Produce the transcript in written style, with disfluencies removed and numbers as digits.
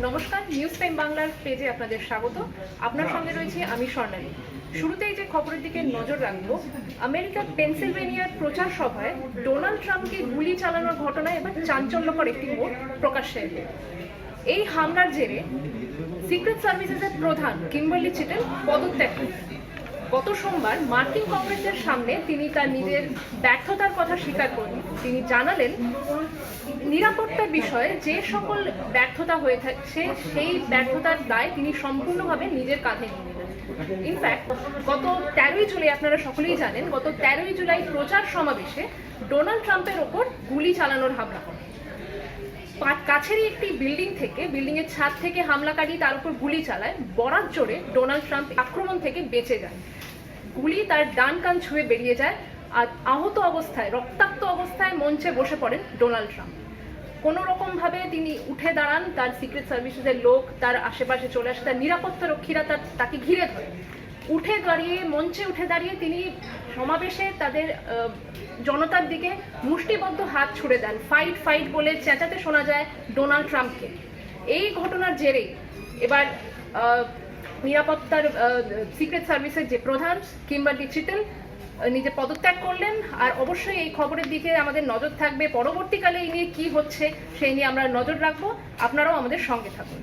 নমস্কার, news time বাংলার পেজে আপনাদের স্বাগত। আপনার সঙ্গে রয়েছে আমি স্বর্ণালী। শুরুতেই যে খবরের দিকে নজর রাখবো, আমেরিকার পেনসিলভেনিয়ার প্রচার সভায় ডোনাল্ড ট্রাম্পকে গুলি চালানোর ঘটনায় এবার চাঞ্চল্যকর একটি মোড় প্রকাশ্যে এলো। এই হামলার জেরে সিক্রেট সার্ভিসেসের প্রধান কিম্বারলি চিটেল পদত্যাগ করেন। গত সোমবার মার্কিন কংগ্রেসের সামনে তিনি তার নিজের ব্যর্থতার কথা স্বীকার করেন। তিনি জানালেন, নিরাপত্তার বিষয়ে যে সকল ব্যর্থতা হয়ে থাকছে সেই ব্যর্থতার দায় তিনি সম্পূর্ণভাবে নিজের কাঁধে নিয়ে নেবেন। ইনফ্যাক্ট গত 13ই জুলাই, আপনারা সকলেই জানেন, গত 13ই জুলাই প্রচার সমাবেশে ডোনাল্ড ট্রাম্পের ওপর গুলি চালানোর হামলা হয়। কাছেরই একটি বিল্ডিং এর ছাদ থেকে হামলাকারী তার উপর গুলি চালায়। বরাত জোরে ডোনাল্ড ট্রাম্প আক্রমণ থেকে বেঁচে যায়। গুলি তার ডান কান ছুঁয়ে বেরিয়ে যায় আর আহত অবস্থায়, রক্তাক্ত অবস্থায় মঞ্চে বসে পড়েন ডোনাল্ড ট্রাম্প। কোনো রকম ভাবে তিনি উঠে দাঁড়ান, তার সিক্রেট সার্ভিসেসের লোক তার আশেপাশে চলে আসে, তার নিরাপত্তা রক্ষীরা তাকে ঘিরে ধরে। মঞ্চে উঠে দাঁড়িয়ে তিনি সমাবেশে তাদের জনতার দিকে মুষ্টিবদ্ধ হাত ছুড়ে দেন। ফাইট ফাইট বলে চেঁচাতে শোনা যায় ডোনাল্ড ট্রাম্পকে। এই ঘটনার জেরেই এবার নিরাপত্তার সিক্রেট সার্ভিসের যে প্রধান কিম্বারলি চিটেল নিজে পদত্যাগ করলেন। আর অবশ্যই এই খবরের দিকে আমাদের নজর থাকবে। পরবর্তীকালে এই নিয়ে কি হচ্ছে সেই নিয়ে আমরা নজর রাখবো। আপনারাও আমাদের সঙ্গে থাকুন।